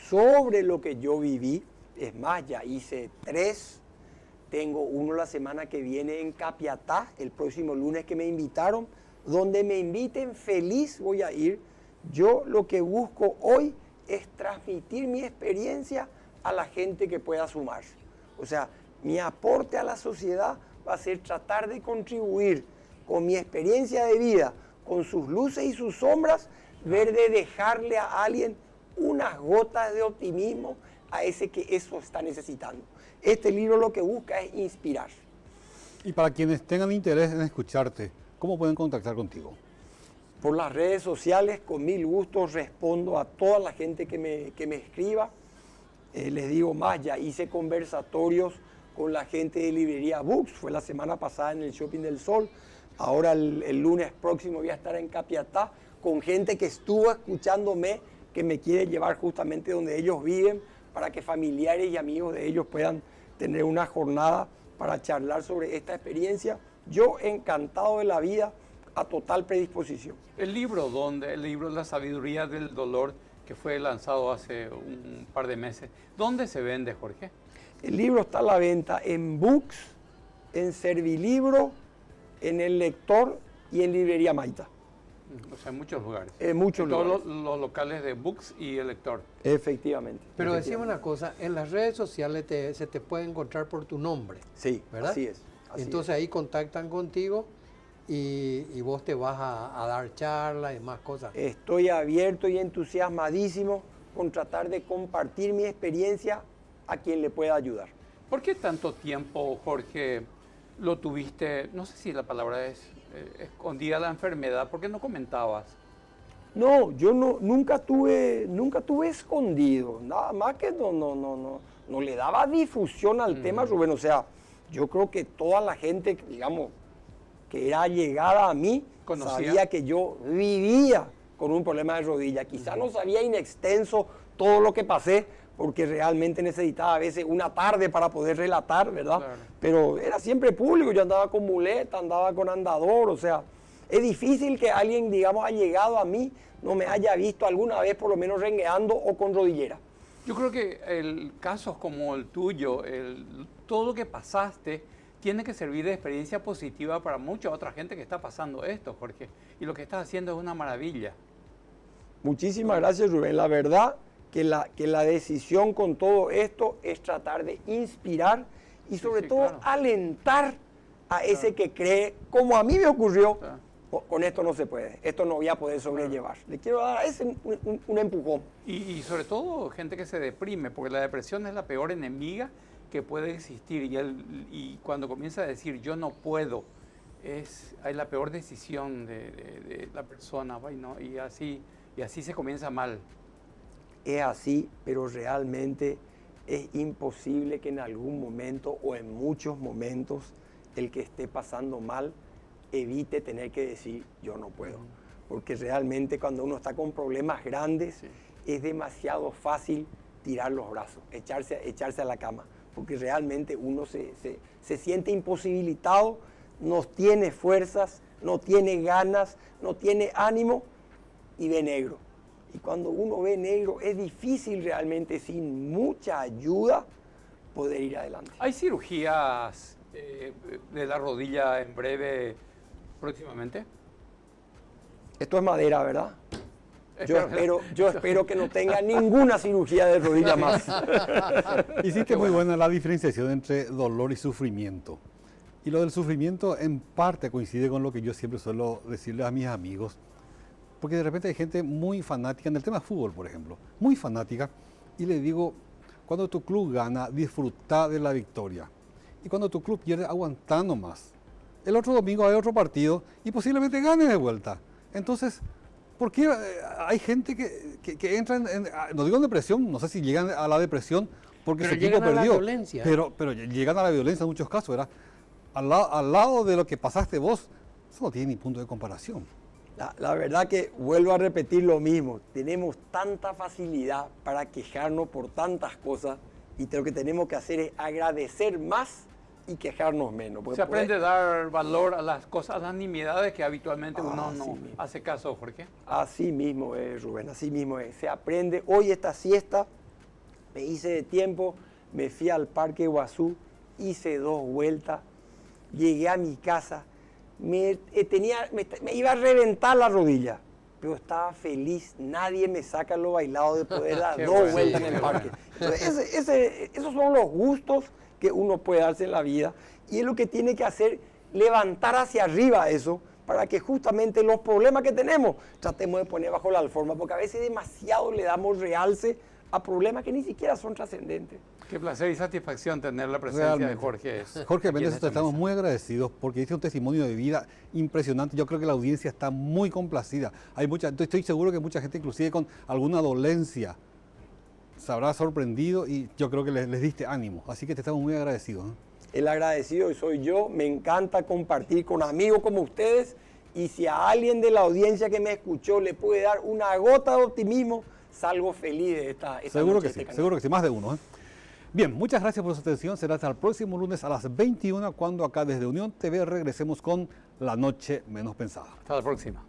sobre lo que yo viví. Es más, ya hice 3. Tengo uno la semana que viene en Capiatá, el próximo lunes que me invitaron. Donde me inviten, feliz voy a ir. Yo lo que busco hoy es transmitir mi experiencia a la gente que pueda sumarse. O sea, mi aporte a la sociedad va a ser tratar de contribuir con mi experiencia de vida, con sus luces y sus sombras, ver de dejarle a alguien unas gotas de optimismo a ese que eso está necesitando. Este libro lo que busca es inspirar. Y para quienes tengan interés en escucharte, ¿cómo pueden contactar contigo? Por las redes sociales, con mil gustos, respondo a toda la gente que me escriba. Les digo más, ya hice conversatorios con la gente de Librería Books, fue la semana pasada en el Shopping del Sol. Ahora el lunes próximo voy a estar en Capiatá con gente que estuvo escuchándome, que me quiere llevar justamente donde ellos viven, para que familiares y amigos de ellos puedan tener una jornada para charlar sobre esta experiencia. Yo encantado de la vida, a total predisposición. El libro La sabiduría del dolor, que fue lanzado hace un par de meses, ¿dónde se vende, Jorge? El libro está a la venta en Books, en Servilibro, en El Lector y en Librería Maita. O sea, en muchos lugares. En muchos lugares. Todos los locales de Books y El Lector. Efectivamente. Pero decime una cosa, en las redes sociales se te puede encontrar por tu nombre. Sí, ¿verdad? así es. Entonces ahí contactan contigo y vos te vas a dar charlas y más cosas. Estoy abierto y entusiasmadísimo con tratar de compartir mi experiencia a quien le pueda ayudar. ¿Por qué tanto tiempo, Jorge, lo tuviste, no sé si la palabra es escondida la enfermedad? ¿Por qué no comentabas? No, yo nunca tuve escondido, nada más que no le daba difusión al tema, Rubén. O sea, yo creo que toda la gente, digamos, que era llegada a mí, sabía que yo vivía con un problema de rodilla. Quizá no sabía in extenso todo lo que pasé, porque realmente necesitaba a veces una tarde para poder relatar, ¿verdad? Claro. Pero era siempre público, yo andaba con muleta, andaba con andador, o sea, es difícil que alguien, digamos, ha llegado a mí, no me haya visto alguna vez por lo menos rengueando o con rodillera. Yo creo que casos como el tuyo, todo lo que pasaste, tiene que servir de experiencia positiva para mucha otra gente que está pasando esto, Jorge. Y lo que estás haciendo es una maravilla. Muchísimas gracias, Rubén. La verdad que la decisión con todo esto es tratar de inspirar y sobre todo claro, alentar a ese que cree, como a mí me ocurrió, claro, con esto no se puede, esto no voy a poder sobrellevar. Claro. Le quiero dar a ese un empujón. Y sobre todo gente que se deprime, porque la depresión es la peor enemiga que puede existir. Y cuando comienza a decir yo no puedo, es la peor decisión de la persona, ¿no? y así se comienza mal. Es así, pero realmente es imposible que en algún momento o en muchos momentos el que esté pasando mal evite tener que decir yo no puedo. Porque realmente cuando uno está con problemas grandes, sí, es demasiado fácil tirar los brazos, echarse a la cama, porque realmente uno se siente imposibilitado, no tiene fuerzas, no tiene ganas, no tiene ánimo y ve negro. Y cuando uno ve negro es difícil realmente, sin mucha ayuda, poder ir adelante. ¿Hay cirugías de la rodilla en breve próximamente? Esto es madera, ¿verdad? Yo espero que no tenga ninguna cirugía de rodilla más. Hiciste muy buena la diferenciación entre dolor y sufrimiento. Y lo del sufrimiento en parte coincide con lo que yo siempre suelo decirle a mis amigos. Porque de repente hay gente muy fanática en el tema de fútbol, por ejemplo. Muy fanática. Y le digo, cuando tu club gana, disfruta de la victoria. Y cuando tu club pierde, aguantá nomás. El otro domingo hay otro partido y posiblemente gane de vuelta. Entonces, ¿por qué hay gente que entra no digo en depresión, no sé si llegan a la depresión porque su equipo perdió? La violencia. Pero llegan a la violencia en muchos casos, ¿verdad? Al lado de lo que pasaste vos, eso no tiene ni punto de comparación. La verdad que vuelvo a repetir lo mismo. Tenemos tanta facilidad para quejarnos por tantas cosas y lo que tenemos que hacer es agradecer más y quejarnos menos. Se aprende a dar valor a las cosas, a las nimiedades que habitualmente uno no hace caso, Jorge. Así mismo es, Rubén, así mismo es. Se aprende. Hoy esta siesta me hice de tiempo, me fui al Parque Iguazú, hice 2 vueltas, llegué a mi casa, me iba a reventar la rodilla, pero estaba feliz. Nadie me saca lo bailado de poder dar 2 vueltas en el parque. Entonces, esos son los gustos que uno puede darse en la vida y es lo que tiene que hacer, levantar hacia arriba eso para que justamente los problemas que tenemos tratemos de poner bajo la alfombra, porque a veces demasiado le damos realce a problemas que ni siquiera son trascendentes. Qué placer y satisfacción tener la presencia de Jorge. Jorge Méndez, estamos muy agradecidos porque dice un testimonio de vida impresionante. Yo creo que la audiencia está muy complacida. Estoy seguro que mucha gente, inclusive con alguna dolencia, se habrá sorprendido y yo creo que les diste ánimo. Así que te estamos muy agradecidos. El agradecido soy yo. Me encanta compartir con amigos como ustedes y si a alguien de la audiencia que me escuchó le puede dar una gota de optimismo, salgo feliz de esta seguro noche. Que sí, seguro que sí, más de uno. Bien, muchas gracias por su atención. Será hasta el próximo lunes a las 21 cuando acá desde Unión TV regresemos con La Noche Menos Pensada. Hasta la próxima.